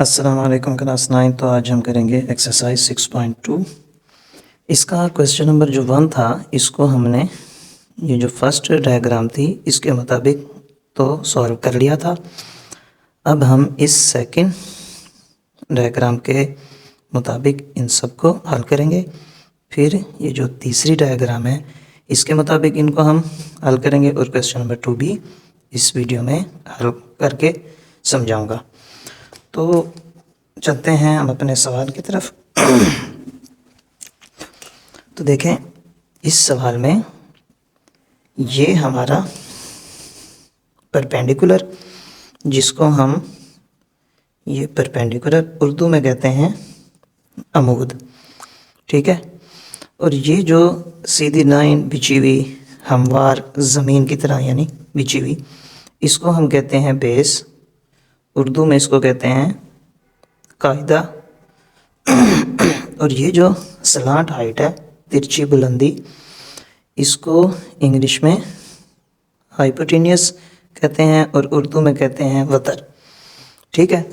अस्सलाम वालेकुम क्लास 9। तो आज हम करेंगे एक्सरसाइज 6.2। इसका क्वेश्चन नंबर जो 1 था, इसको हमने ये जो फर्स्ट डायग्राम थी इसके मुताबिक तो सॉल्व कर लिया था। अब हम इस सेकंड डायग्राम के मुताबिक इन सब को हल करेंगे। फिर ये जो तीसरी डायग्राम है इसके मुताबिक इनको हम हल करेंगे और क्वेश्चन नंबर 2 भी इस वीडियो में हल करके समझाऊंगा। तो चलते हैं हम अपने सवाल की तरफ। तो देखें, इस सवाल में ये हमारा परपेंडिकुलर, जिसको हम ये परपेंडिकुलर उर्दू में कहते हैं अमूद, ठीक है। और ये जो सीधी लाइन बिछी हुई हमवार ज़मीन की तरह यानी बिछी हुई, इसको हम कहते हैं बेस। उर्दू में इसको कहते हैं कायदा। और ये जो सलांट हाइट है, तिरछी बुलंदी, इसको इंग्लिश में हाइपोटेन्यूस कहते हैं और उर्दू में कहते हैं वतर, ठीक है।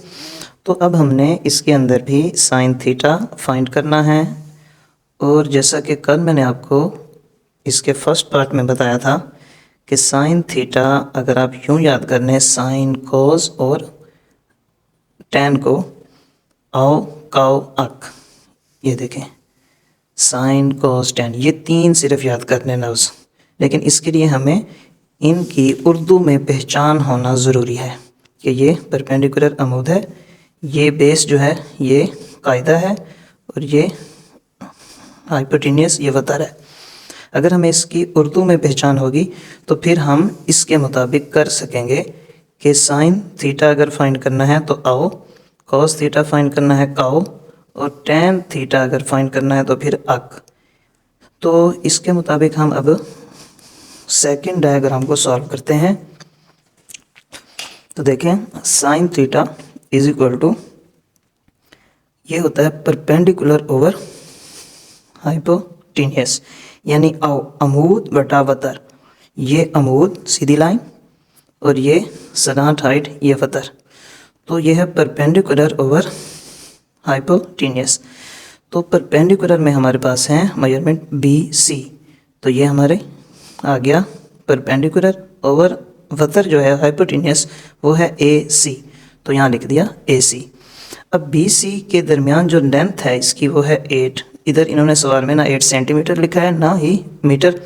तो अब हमने इसके अंदर भी साइन थीटा फाइंड करना है। और जैसा कि कल मैंने आपको इसके फर्स्ट पार्ट में बताया था कि साइन थीटा अगर आप यूँ याद कर लें, साइन कोस और टैन को आओ काओ अक, ये देखें साइन कोस टैन, ये 3 सिर्फ याद करने लफ्ज़। लेकिन इसके लिए हमें इनकी उर्दू में पहचान होना ज़रूरी है कि ये परपेंडिकुलर अमूद है, ये बेस जो है ये कायदा है और ये हाइपोटेन्यूस ये वतर है। अगर हमें इसकी उर्दू में पहचान होगी तो फिर हम इसके मुताबिक कर सकेंगे कि साइन थीटा अगर फाइंड करना है तो आओ, कॉस थीटा फाइंड करना है काओ, और टैन थीटा अगर फाइंड करना है तो फिर अक। तो इसके मुताबिक हम अब सेकंड डायग्राम को सॉल्व करते हैं। तो देखें, sine theta is equal to, ये होता है परपेंडिकुलर ओवर हाइपोटेन्यूस, यानी अमूद बटा वतर। ये अमूद सीधी लाइन और ये सलांट हाइट ये वतर, तो ये है परपेंडिकुलर ओवर हाइपोटेन्यूस। तो परपेंडिकुलर में हमारे पास है मेजरमेंट BC, तो ये हमारे आ गया परपेंडिकुलर ओवर वतर जो है हाइपोटेन्यूस वो है AC, तो यहाँ लिख दिया AC। अब BC के दरमियान जो लेंथ है इसकी वो है 8। इधर इन्होंने सवाल में ना 8 सेंटीमीटर लिखा है ना ही मीटर,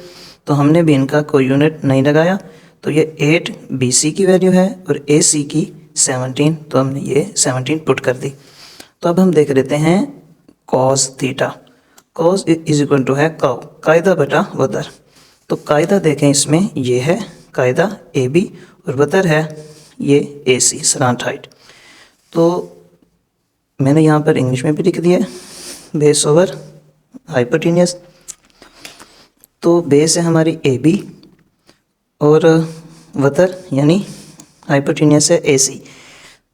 तो हमने भी इनका कोई यूनिट नहीं लगाया। तो ये 8 BC की वैल्यू है और AC की 17, तो हमने ये 17 पुट कर दी। तो अब हम देख लेते हैं cos theta. Cos is equal to है काओ, कायदा बटा वतर। तो कायदा देखें, इसमें ये है कायदा AB और वतर है ये AC सलांट हाइट। तो मैंने यहाँ पर इंग्लिश में भी लिख दिया बेस ओवर हाइपोटेन्यूस। तो बेस है हमारी AB और वतर यानी हाइपोटेन्यूस है AC।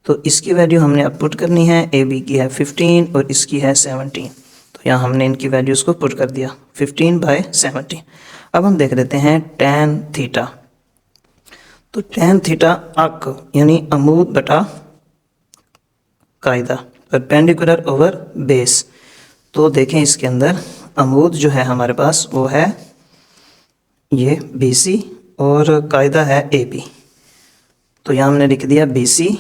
तो इसकी वैल्यू हमने अब पुट करनी है। AB की है 15 और इसकी है 17, तो यहाँ हमने इनकी वैल्यूज़ को पुट कर दिया 15/17। अब हम देख लेते हैं टैन थीटा। तो टैन थीटा अक यानी अमूद बटा कायदा, परपेंडिकुलर ओवर बेस। तो देखें इसके अंदर अमूद जो है हमारे पास वो है ये BC और कायदा है AB, तो यहाँ हमने लिख दिया BC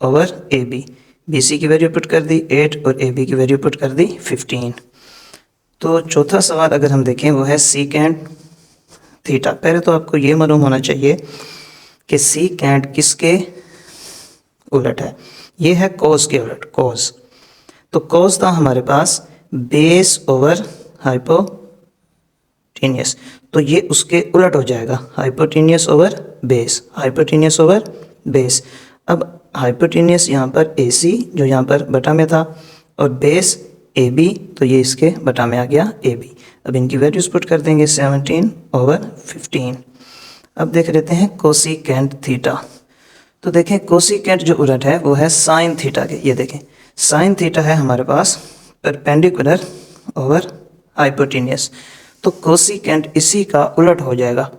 ओवर AB। BC की वैल्यू पुट कर दी 8 और AB की वैल्यू पुट कर दी 15। तो चौथा सवाल अगर हम देखें वो है सीकेंट थीटा। पहले तो आपको ये मालूम होना चाहिए कि सीकेंट किसके उलट है। ये है कोस के उलट, कोस। तो कोस था हमारे पास बेस ओवर हाइपोटेन्यूस, तो ये उसके उलट हो जाएगा, hypotenuse over base, hypotenuse over base. अब हाइपोटेन्यूस यहाँ पर AC जो यहाँ पर बटा में था और बेस AB, तो ये इसके बटा में आ गया AB। अब इनकी वैल्यूज पुट कर देंगे 17/15। अब देख लेते हैं कोसिकेंट थीटा। तो देखें कोसिकेंट जो उलट है वो है साइन थीटा के। ये देखें साइन थीटा है हमारे पास परपेंडिकुलर ओवर हाइपोटेन्यूस, तो कोसिकेंट इसी का उलट हो जाएगा।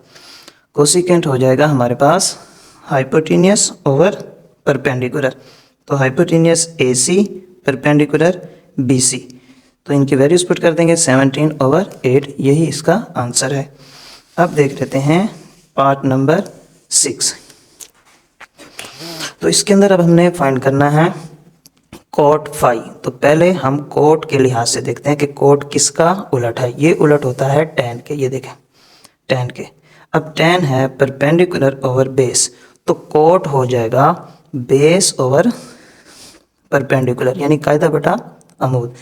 कोसिकेंट हो जाएगा हमारे पास हाइपोटेन्यूस ओवर परपेंडिकुलर। तो हाइपोटेनियस AC परपेंडिकुलर BC, तो इनकी वैल्यूज पुट कर देंगे 17/8, यही इसका आंसर है। अब देख लेते हैं पार्ट नंबर 6। तो इसके अंदर अब हमने फाइंड करना है कोट फाई। तो पहले हम कोट के लिहाज से देखते हैं कि कोट किसका उलट है। ये उलट होता है tan के, ये देखें tan के। अब tan है परपेंडिकुलर ओवर बेस, तो कोट हो जाएगा बेस ओवर परपेंडिकुलर, यानी कायदा बटा अमूद।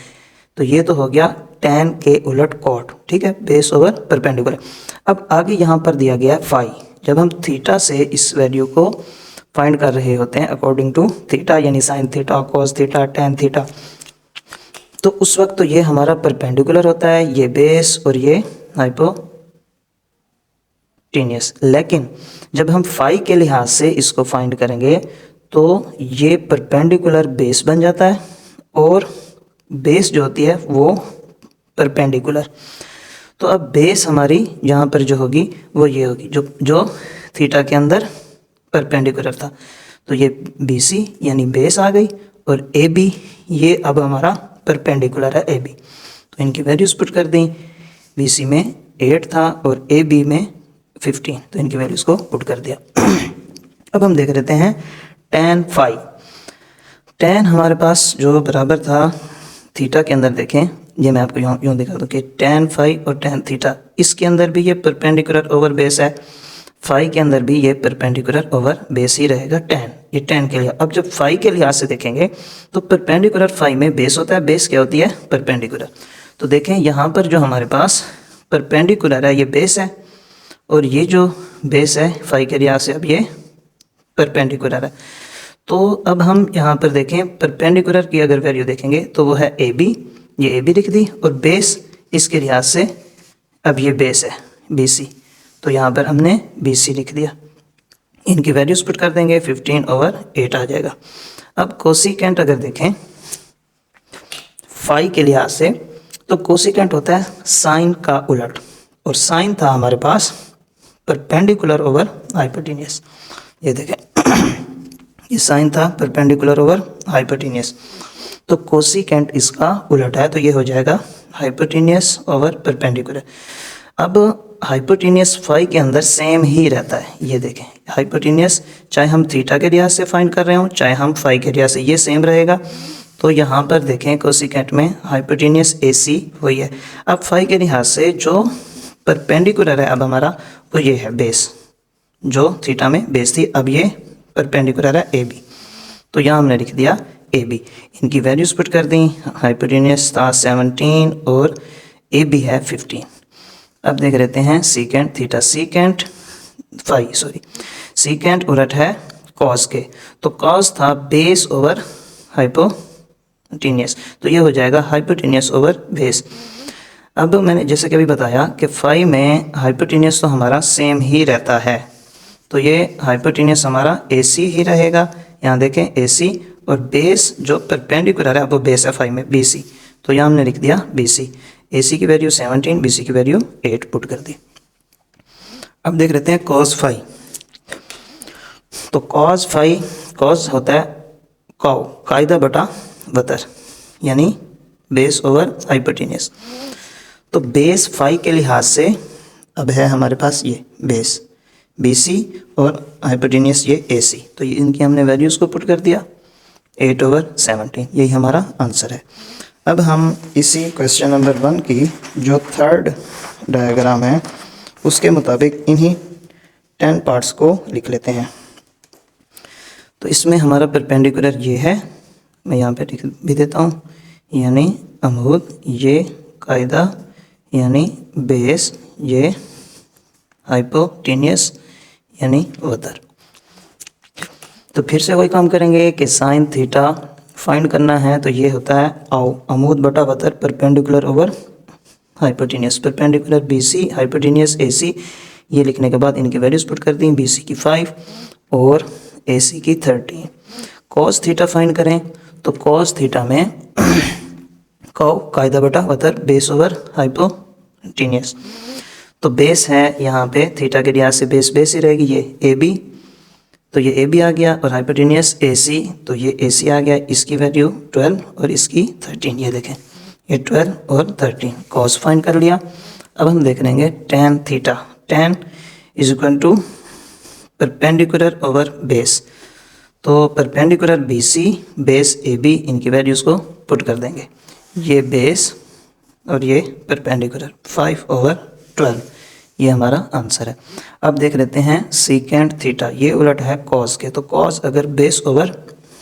तो ये तो हो गया tan के उलट कोट, ठीक है, बेस ओवर परपेंडिकुलर। अब आगे यहाँ पर दिया गया है फाई। जब हम थीटा से इस वैल्यू को फाइंड कर रहे होते हैं अकॉर्डिंग टू थीटा, यानी sine theta, cos theta, tan theta, तो उस वक्त तो ये हमारा परपेंडिकुलर होता है, ये बेस और ये हाइपोटेनियस। लेकिन जब हम फाई के लिहाज से इसको फाइंड करेंगे तो ये परपेंडिकुलर बेस बन जाता है और बेस जो होती है वो परपेंडिकुलर। तो अब बेस हमारी यहाँ पर जो होगी वो ये होगी जो थीटा के अंदर परपेंडिकुलर था। तो ये BC यानी बेस आ गई, और AB ये अब हमारा परपेंडिकुलर है AB। तो इनकी वैल्यूज पुट कर दी। BC में 8 था और AB में 15, तो इनकी वैल्यूज को पुट कर दिया। अब हम देख लेते हैं tan फाई। tan हमारे पास जो बराबर था थीटा के अंदर, देखें ये मैं आपको यूँ दिखा दूँ कि tan फाई और tan थीटा, इसके अंदर भी ये परपेंडिकुलर ओवर बेस है, फाई के अंदर भी ये परपेंडिकुलर ओवर बेस ही रहेगा tan, ये tan के लिए। अब जब फाई के लिहाज से देखेंगे तो परपेंडिकुलर फाई में बेस होता है, बेस क्या होती है परपेंडिकुलर। तो देखें यहाँ पर जो हमारे पास परपेंडिकुलर है ये बेस है, और ये जो बेस है फाई के लिहाज से अब ये परपेंडिकुलर है। तो अब हम यहाँ पर देखें परपेंडिकुलर की अगर वैल्यू देखेंगे तो वो है AB, ये AB लिख दी, और बेस इसके लिहाज से अब ये बेस है BC, तो यहाँ पर हमने BC लिख दिया। इनकी वैल्यूज पुट कर देंगे, 15/8 आ जाएगा। अब कोसिकेंट अगर देखें फाई के लिहाज से, तो कोसिकेंट होता है साइन का उलट, और साइन था हमारे पास परपेंडिकुलर ओवर हाइपोटेनियस। ये देखें ये साइन था परपेंडिकुलर ओवर हाइपोटेनियस, तो कोसिकेंट इसका उलट है, तो ये हो जाएगा हाइपोटेनियस ओवर परपेंडिकुलर। अब हाइपोटेनियस फाई के अंदर सेम ही रहता है, ये देखें हाइपोटेनियस चाहे हम थीटा के लिहाज से फाइंड कर रहे हो चाहे हम फाई के लिहाज से, ये सेम रहेगा। तो यहाँ पर देखें कोसिकेंट में हाइपोटेनियस AC वही है। अब फाई के लिहाज से जो परपेंडिकुलर है अब हमारा वो ये है बेस, जो थीटा में बेस थी, अब ये परपेंडिकुलर है AB, तो यहाँ हमने लिख दिया AB। इनकी वैल्यूज पुट कर दी, हाइपोटेनियस था 17 और AB है 15। अब देख लेते हैं secant theta, secant phi sorry secant उलट है कॉस के, तो कॉस था बेस ओवर हाइपोटेनियस, तो ये हो जाएगा हाइपोटेनियस ओवर बेस। अब मैंने जैसे कि अभी बताया कि फाई में हाइपोटेनियस तो हमारा सेम ही रहता है, तो ये हाइपोटेनियस हमारा AC ही रहेगा। यहाँ देखें AC, और बेस जो परपेंडिकुलर है वो बेस है फाई में BC, तो यहाँ हमने लिख दिया BC। AC की वैल्यू 17, BC की वैल्यू 8 पुट कर दी। अब देख लेते हैं कॉस फाई। तो कॉस फाई, कॉस होता है काउ, कायदा बटा वतर, यानी बेस ओवर हाइपोटेनियस। तो बेस फाई के लिहाज से अब है हमारे पास ये बेस BC और हाइपोटेनियस ये AC, तो ये इनकी हमने वैल्यूज़ को पुट कर दिया, 8/17, यही हमारा आंसर है। अब हम इसी क्वेश्चन नंबर 1 की जो थर्ड डायग्राम है उसके मुताबिक इन्हीं 10 पार्ट्स को लिख लेते हैं। तो इसमें हमारा परपेंडिकुलर ये है, मैं यहाँ पे लिख भी देता हूँ, यानी अमूद, ये कायदा यानी बेस, ये हाइपोटेनियस यानी वतर। तो फिर से वही काम करेंगे कि साइन थीटा फाइंड करना है, तो ये होता है अमूद बटा वतर perpendicular over hypotenuse, perpendicular BC hypotenuse AC। ये लिखने के बाद इनकी वैल्यूज पुट कर दी, BC की 5 और AC की 13। कॉस थीटा फाइंड करें, तो कॉस थीटा में कायदा बटा वतर बेस ओवर हाइपोटेनियस, तो बेस है यहाँ पे थीटा के लिहाज से बेस ही रहेगी, ये AB तो ये ए बी आ गया, और हाइपोटेनियस ए सी, तो ये ए सी आ गया, इसकी वैल्यू 12 और इसकी 13। ये देखें, ये 12 और 13 कॉस फाइंड कर लिया। अब हम देख लेंगे tan theta. tan is equal to perpendicular over base, तो perpendicular B C base A B, इनकी वैल्यूज़ को पुट कर देंगे। ये बेस और ये परपेंडिकुलर 5/12, ये हमारा आंसर है। अब देख लेते हैं सीकेंट थीटा, ये उलट है कॉस के, तो कॉस अगर बेस ओवर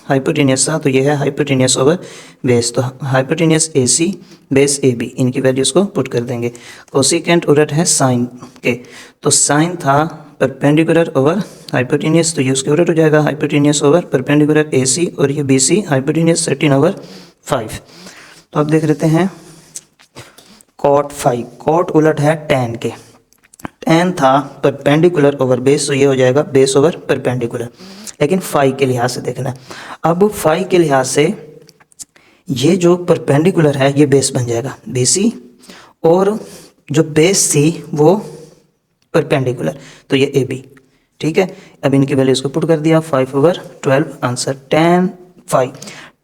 हाइपोटेनियस था तो ये है हाइपोटेनियस ओवर बेस, तो hypotenuse A C base A B, इनकी वैल्यूज़ को पुट कर देंगे। कोसिकेंट उलट है साइन के, तो साइन था परपेंडिकुलर ओवर हाइपोटेनियस, तो ये उसके उलट हो जाएगा हाइपोटेनियस ओवर परपेंडिकुलर ए सी, और ये बी सी हाइपोटेनियस 13/5। तो अब देख लेते हैं कॉट फाई, कॉट उलट है tan के, tan था परपेंडिकुलर ओवर बेस, तो ये हो जाएगा बेस ओवर परपेंडिकुलर, लेकिन फाई के लिहाज से देखना है। अब फाई के लिहाज से ये जो परपेंडिकुलर है ये बेस बन जाएगा BC, और जो बेस थी वो परपेंडिकुलर, तो ये AB, ठीक है। अब इनकी वैल्यू इसको पुट कर दिया, 5/12 answer. tan phi,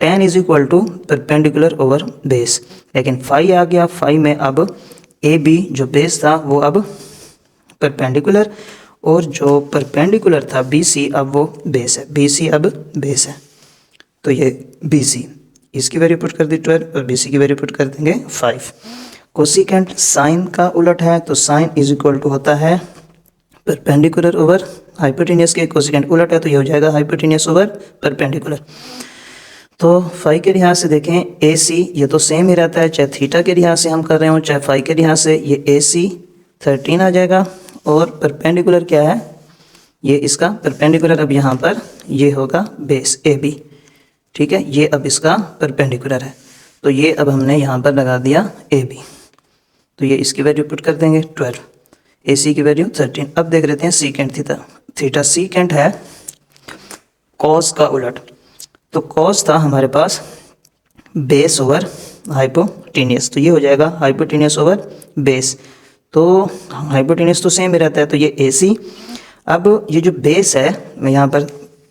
tan is equal to perpendicular over base, लेकिन फाई आ गया, फाई में अब AB जो बेस था वो अब परपेंडिकुलर, और जो परपेंडिकुलर था BC अब वो बेस है, BC अब बेस है, तो ये BC, इसकी वैल्यू पुट कर दी 12 और BC की वैल्यू पुट कर देंगे 5। कोसिकेंट साइन का उलट है, तो साइन इज इक्वल टू होता है परपेंडिकुलर ओवर हाइपोटेनियस के, कोसिकेंट उलट है तो ये हो जाएगा हाइपोटेनियस ओवर परपेंडिकुलर। तो फाई के लिहाज से देखें AC ये तो सेम ही रहता है, चाहे थीटा के लिहाज से हम कर रहे हो चाहे फाई के लिहाज से, ये AC 13 आ जाएगा, और परपेंडिकुलर क्या है, ये इसका परपेंडिकुलर अब यहाँ पर ये होगा बेस AB, ठीक है, ये अब इसका परपेंडिकुलर है, तो ये अब हमने यहाँ पर लगा दिया AB, तो ये इसकी वैल्यू पुट कर देंगे 12, AC की वैल्यू 13। अब देख लेते हैं सीकेंट थीटा, थीटा सीकेंट है कॉस का उलट, तो कॉस था हमारे पास बेस ओवर हाइपोटेनियस, तो ये हो जाएगा हाइपोटेनियस ओवर बेस, तो हाइपोटेनियस तो सेम ही रहता है, तो ये AC। अब ये जो बेस है, मैं यहाँ पर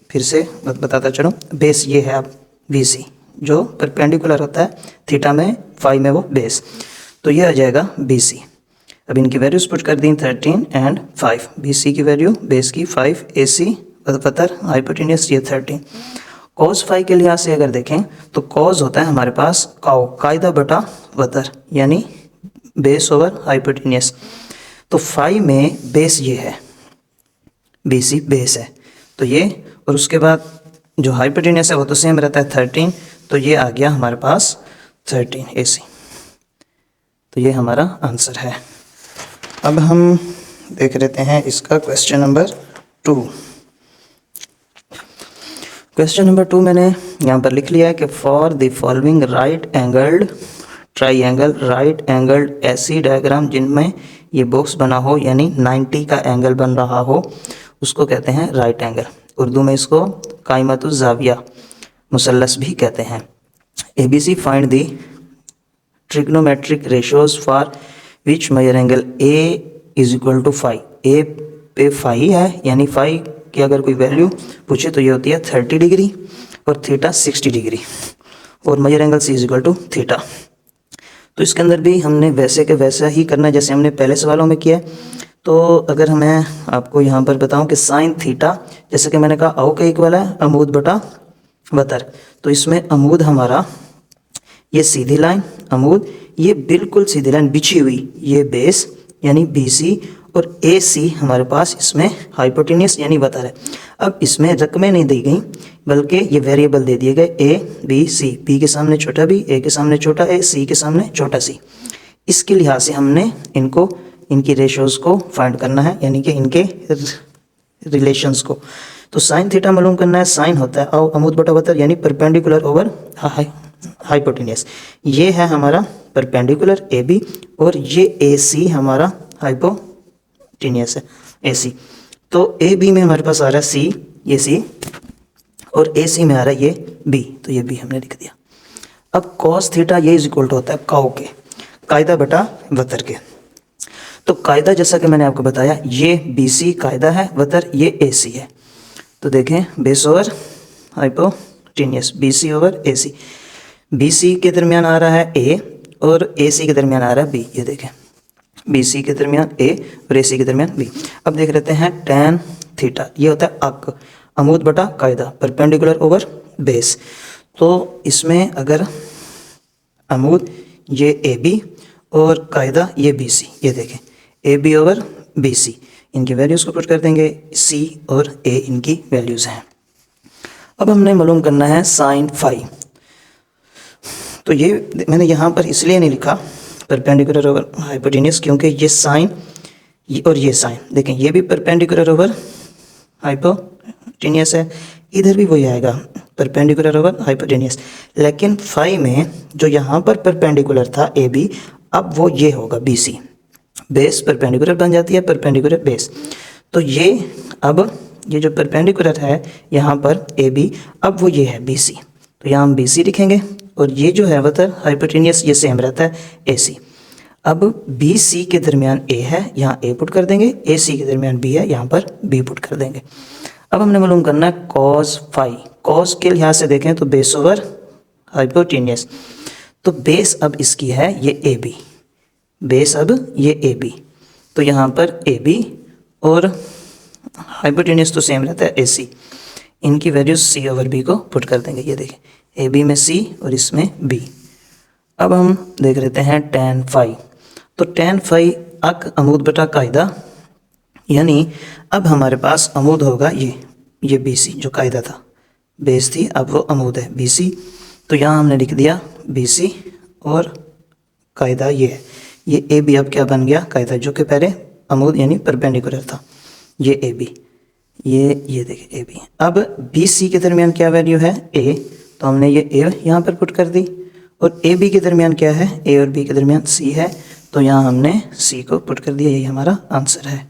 फिर से बताता चलूँ, बेस ये है अब BC जो परपेंडिकुलर होता है थीटा में, फाई में वो बेस, तो ये आ जाएगा BC। अब इनकी वैल्यूज पुट कर दी 13 एंड 5, BC की वैल्यू बेस की 5, AC वतर हाइपोटेनियस ये 13। कॉस फाई के लिहाज से अगर देखें तो कॉस होता है हमारे पास कायदा बटा वतर, यानी बेस ओवर हाइपोटेनियस, तो फाई में बेस ये है, BC बेस है, तो ये, और उसके बाद जो हाइपोटेनियस है वो तो सेम रहता है 13, तो ये आ गया हमारे पास 13 AC, तो ये हमारा आंसर है। अब हम देख लेते हैं इसका क्वेश्चन नंबर 2। क्वेश्चन नंबर 2 मैंने यहाँ पर लिख लिया है कि for the following right angled triangle right angled ऐसी डायग्राम जिनमें ये बॉक्स बना हो, यानी 90 का एंगल बन रहा हो, उसको कहते हैं राइट एंगल। उर्दू में इसको कायमतुज़ ज़ाविया मुसल्लस भी कहते हैं। ABC find the trigonometric ratios for which measure angle A is equal to phi. A पे फाई है, यानी फाई की अगर कोई वैल्यू पूछे तो ये होती है 30 डिग्री और थीटा 60 डिग्री, और measure angle C is equal to theta. तो इसके अंदर भी हमने वैसे के वैसा ही करना है जैसे हमने पहले सवालों में किया है। तो अगर मैं आपको यहाँ पर बताऊँ कि साइन थीटा, जैसे कि मैंने कहा औ का इक्वल है अमूद बटा वतर, तो इसमें अमूद हमारा ये सीधी लाइन अमूद, ये बिल्कुल सीधी लाइन बिछी हुई, ये बेस यानी BC, और AC हमारे पास इसमें हाइपोटेनियस यानी वतर है। अब इसमें रकमें नहीं दी गई बल्कि ये वेरिएबल दे दिए गए A B C, B के सामने छोटा B, A के सामने छोटा A, C के सामने छोटा C। इसके लिहाज से हमने इनको इनकी रेशियोज़ को फाइंड करना है, यानी कि इनके रिलेशंस को। तो साइन थीटा मालूम करना है, साइन होता है अमूद बटा वतर यानी परपेंडिकुलर ओवर हाइपोटेनियस। ये है हमारा परपेंडिकुलर AB, और ये AC हमारा हाइपोटेनियस है AC। तो AB में हमारे पास आ रहा है C, ये C, और AC में आ रहा है ये B, तो ये B हमने लिख दिया। अब cos थीटा ये इज इक्वल टू होता है काउ के, कायदा बटा वतर के। तो कायदा जैसा कि मैंने आपको बताया ये BC कायदा है, वतर ये AC है। तो देखें base over hypotenuse, BC over AC। BC के दरमियान आ रहा है A और AC के दरमियान आ रहा है B। ये देखें BC के दरमियान A और AC के दरमियान B। अब देख लेते हैं tan थीटा, ये होता है अक, अमूद बटा कायदा, परपेंडिकुलर ओवर बेस। तो इसमें अगर अमूद ये AB और कायदा ये BC, ये देखें AB ओवर BC, इनकी वैल्यूज़ को पुट कर देंगे, C और A इनकी वैल्यूज़ हैं। अब हमने मालूम करना है साइन फाई। तो ये मैंने यहाँ पर इसलिए नहीं लिखा परपेंडिकुलर ओवर हाइपोटेनियस, क्योंकि ये साइन और ये साइन देखें, ये भी परपेंडिकुलर ओवर हाइपोटेनियस है, इधर भी वही आएगा परपेंडिकुलर ओवर हाइपोटेनियस। लेकिन फाई में जो यहाँ पर परपेंडिकुलर था AB, अब वो ये होगा BC, बेस परपेंडिकुलर बन जाती है, परपेंडिकुलर बेस। तो ये अब ये जो परपेंडिकुलर है यहाँ पर AB, अब वो ये है BC, तो यहाँ हम BC लिखेंगे और ये जो है वतर हाइपोटेनियस ये सेम रहता है AC। अब BC के दरमियान A है, यहाँ A पुट कर देंगे, AC के दरमियान B है, यहाँ पर B पुट कर देंगे। अब हमने मालूम करना है कॉस फाई। कॉस के लिहाज से देखें तो बेस ओवर हाइपोटेनियस, तो बेस अब इसकी है ये AB, बेस अब ये AB, तो यहाँ पर AB और हाइपोटेनियस तो सेम रहता है AC, इनकी वैल्यूज C ओवर B को पुट कर देंगे। ये देखें AB में C और इसमें B। अब हम देख लेते हैं tan फाई। तो tan फाई अक अमूद बटा कायदा, यानी अब हमारे पास अमूद होगा ये BC जो कायदा था, बेस थी, अब वो अमूद है BC। तो यहाँ हमने लिख दिया BC और कायदा ये है, ये AB अब क्या बन गया कायदा, जो कि पहले अमूद यानी परपेंडिकुलर था, ये AB, ये देखिए AB। अब BC के दरमियान क्या वैल्यू है A, तो हमने ये A यहाँ पर पुट कर दी, और AB के दरमियान क्या है, A और B के दरमियान C है, तो यहाँ हमने C को पुट कर दिया, यही हमारा आंसर है।